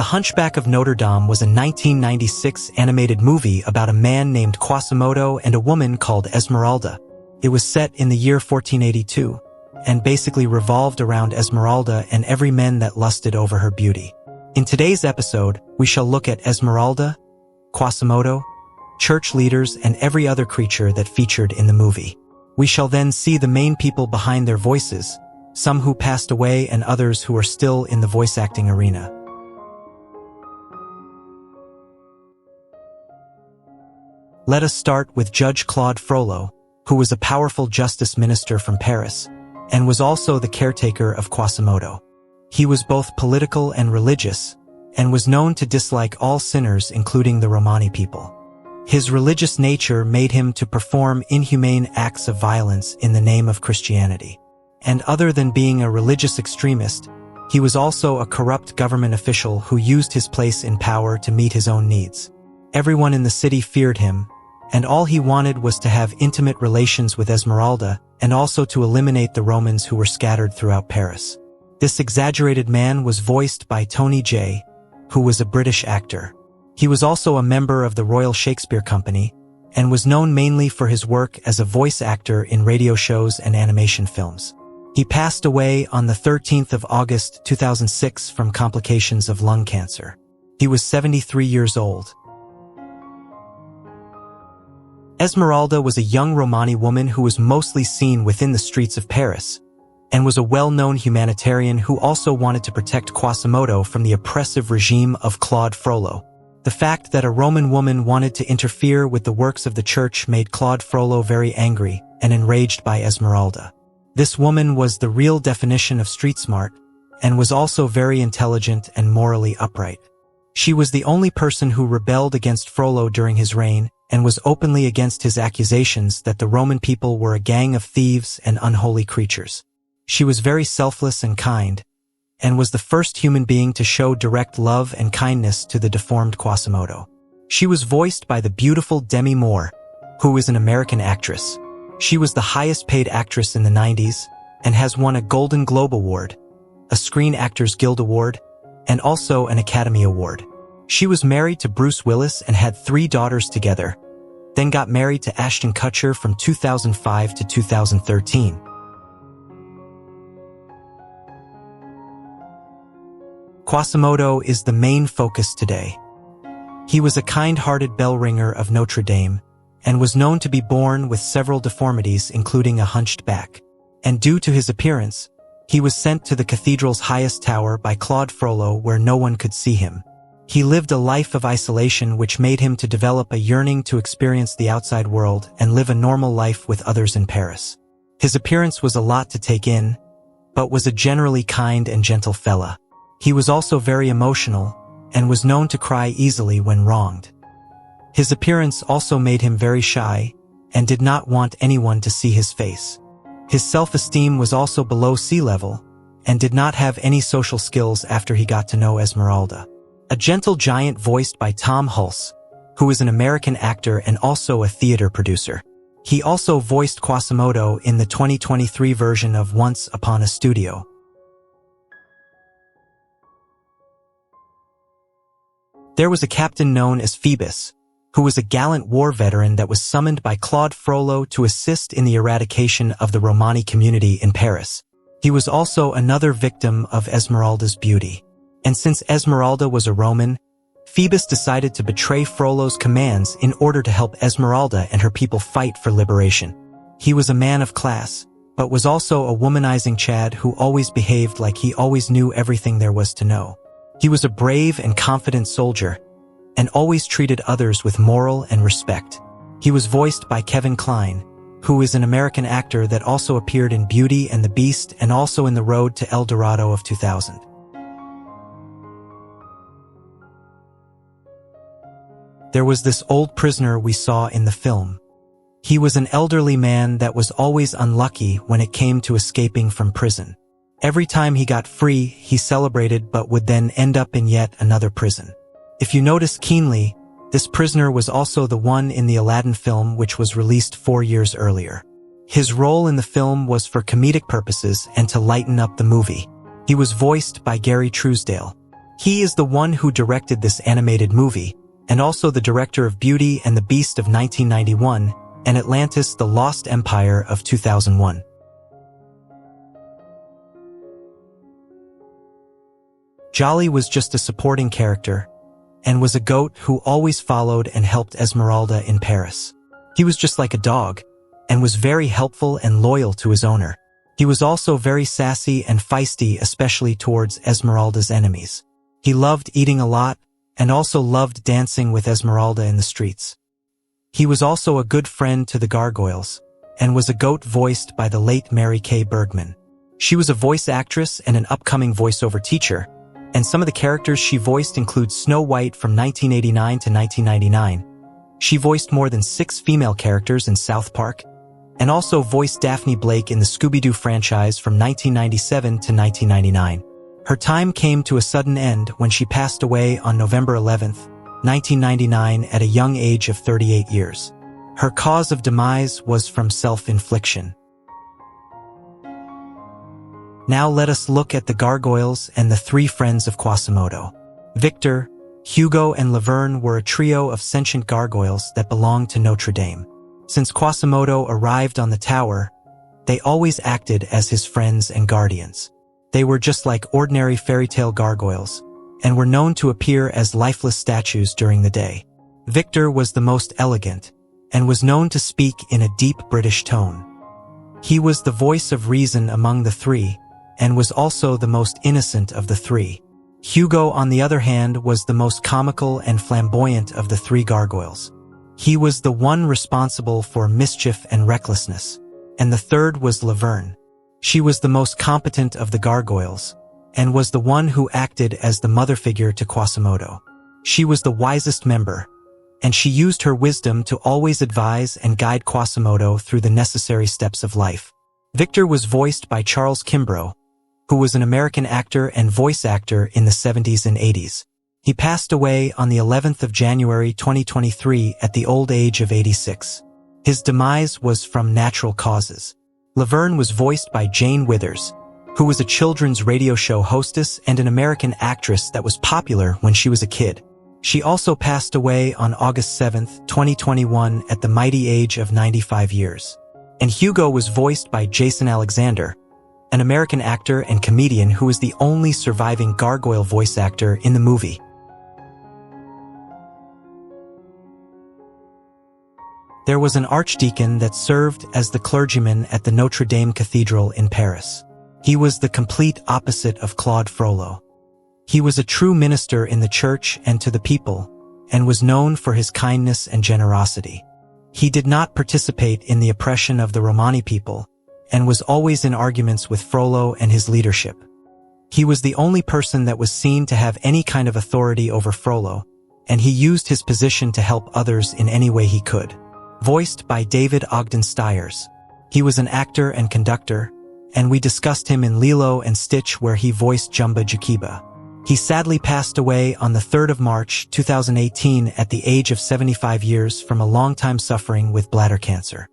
The Hunchback of Notre Dame was a 1996 animated movie about a man named Quasimodo and a woman called Esmeralda. It was set in the year 1482, and basically revolved around Esmeralda and every man that lusted over her beauty. In today's episode, we shall look at Esmeralda, Quasimodo, church leaders, and every other creature that featured in the movie. We shall then see the main people behind their voices, some who passed away and others who are still in the voice acting arena. Let us start with Judge Claude Frollo, who was a powerful justice minister from Paris, and was also the caretaker of Quasimodo. He was both political and religious, and was known to dislike all sinners including the Romani people. His religious nature made him to perform inhumane acts of violence in the name of Christianity. And other than being a religious extremist, he was also a corrupt government official who used his place in power to meet his own needs. Everyone in the city feared him, and all he wanted was to have intimate relations with Esmeralda and also to eliminate the Romans who were scattered throughout Paris. This exaggerated man was voiced by Tony J, who was a British actor. He was also a member of the Royal Shakespeare Company and was known mainly for his work as a voice actor in radio shows and animation films. He passed away on the 13th of August 2006 from complications of lung cancer. He was 73 years old. Esmeralda was a young Romani woman who was mostly seen within the streets of Paris, and was a well-known humanitarian who also wanted to protect Quasimodo from the oppressive regime of Claude Frollo. The fact that a Roman woman wanted to interfere with the works of the church made Claude Frollo very angry and enraged by Esmeralda. This woman was the real definition of street smart, and was also very intelligent and morally upright. She was the only person who rebelled against Frollo during his reign, and was openly against his accusations that the Roman people were a gang of thieves and unholy creatures. She was very selfless and kind, and was the first human being to show direct love and kindness to the deformed Quasimodo. She was voiced by the beautiful Demi Moore, who is an American actress. She was the highest paid actress in the 90s, and has won a Golden Globe Award, a Screen Actors Guild Award, and also an Academy Award. She was married to Bruce Willis and had 3 daughters together, then got married to Ashton Kutcher from 2005 to 2013. Quasimodo is the main focus today. He was a kind-hearted bell ringer of Notre Dame, and was known to be born with several deformities including a hunched back. And due to his appearance, he was sent to the cathedral's highest tower by Claude Frollo where no one could see him. He lived a life of isolation which made him to develop a yearning to experience the outside world and live a normal life with others in Paris. His appearance was a lot to take in, but was a generally kind and gentle fella. He was also very emotional, and was known to cry easily when wronged. His appearance also made him very shy, and did not want anyone to see his face. His self-esteem was also below sea level, and did not have any social skills after he got to know Esmeralda. A gentle giant voiced by Tom Hulce, who is an American actor and also a theater producer. He also voiced Quasimodo in the 2023 version of Once Upon a Studio. There was a captain known as Phoebus, who was a gallant war veteran that was summoned by Claude Frollo to assist in the eradication of the Romani community in Paris. He was also another victim of Esmeralda's beauty. And since Esmeralda was a Roman, Phoebus decided to betray Frollo's commands in order to help Esmeralda and her people fight for liberation. He was a man of class, but was also a womanizing Chad who always behaved like he always knew everything there was to know. He was a brave and confident soldier, and always treated others with moral and respect. He was voiced by Kevin Kline, who is an American actor that also appeared in Beauty and the Beast and also in The Road to El Dorado of 2000. There was this old prisoner we saw in the film. He was an elderly man that was always unlucky when it came to escaping from prison. Every time he got free, he celebrated but would then end up in yet another prison. If you notice keenly, this prisoner was also the one in the Aladdin film which was released 4 years earlier. His role in the film was for comedic purposes and to lighten up the movie. He was voiced by Gary Truesdale. He is the one who directed this animated movie, and also the director of Beauty and the Beast of 1991 and Atlantis: The Lost Empire of 2001. Djali was just a supporting character, and was a goat who always followed and helped Esmeralda in Paris. He was just like a dog, and was very helpful and loyal to his owner. He was also very sassy and feisty, especially towards Esmeralda's enemies. He loved eating a lot, and also loved dancing with Esmeralda in the streets. He was also a good friend to the gargoyles, and was a goat voiced by the late Mary Kay Bergman. She was a voice actress and an upcoming voiceover teacher, and some of the characters she voiced include Snow White from 1989 to 1999. She voiced more than 6 female characters in South Park, and also voiced Daphne Blake in the Scooby-Doo franchise from 1997 to 1999. Her time came to a sudden end when she passed away on November 11, 1999 at a young age of 38 years. Her cause of demise was from self-infliction. Now let us look at the gargoyles and the 3 friends of Quasimodo. Victor, Hugo, and Laverne were a trio of sentient gargoyles that belonged to Notre-Dame. Since Quasimodo arrived on the tower, they always acted as his friends and guardians. They were just like ordinary fairy tale gargoyles, and were known to appear as lifeless statues during the day. Victor was the most elegant, and was known to speak in a deep British tone. He was the voice of reason among the 3, and was also the most innocent of the 3. Hugo, on the other hand, was the most comical and flamboyant of the 3 gargoyles. He was the one responsible for mischief and recklessness, and the third was Laverne. She was the most competent of the gargoyles, and was the one who acted as the mother figure to Quasimodo. She was the wisest member, and she used her wisdom to always advise and guide Quasimodo through the necessary steps of life. Victor was voiced by Charles Kimbrough, who was an American actor and voice actor in the 70s and 80s. He passed away on the 11th of January 2023 at the old age of 86. His demise was from natural causes. Laverne was voiced by Jane Withers, who was a children's radio show hostess and an American actress that was popular when she was a kid. She also passed away on August 7, 2021 at the mighty age of 95 years. And Hugo was voiced by Jason Alexander, an American actor and comedian who is the only surviving gargoyle voice actor in the movie. There was an archdeacon that served as the clergyman at the Notre-Dame Cathedral in Paris. He was the complete opposite of Claude Frollo. He was a true minister in the church and to the people, and was known for his kindness and generosity. He did not participate in the oppression of the Romani people, and was always in arguments with Frollo and his leadership. He was the only person that was seen to have any kind of authority over Frollo, and he used his position to help others in any way he could. Voiced by David Ogden Stiers. He was an actor and conductor, and we discussed him in Lilo and Stitch where he voiced Jumba Jookiba. He sadly passed away on the 3rd of March 2018 at the age of 75 years from a long time suffering with bladder cancer.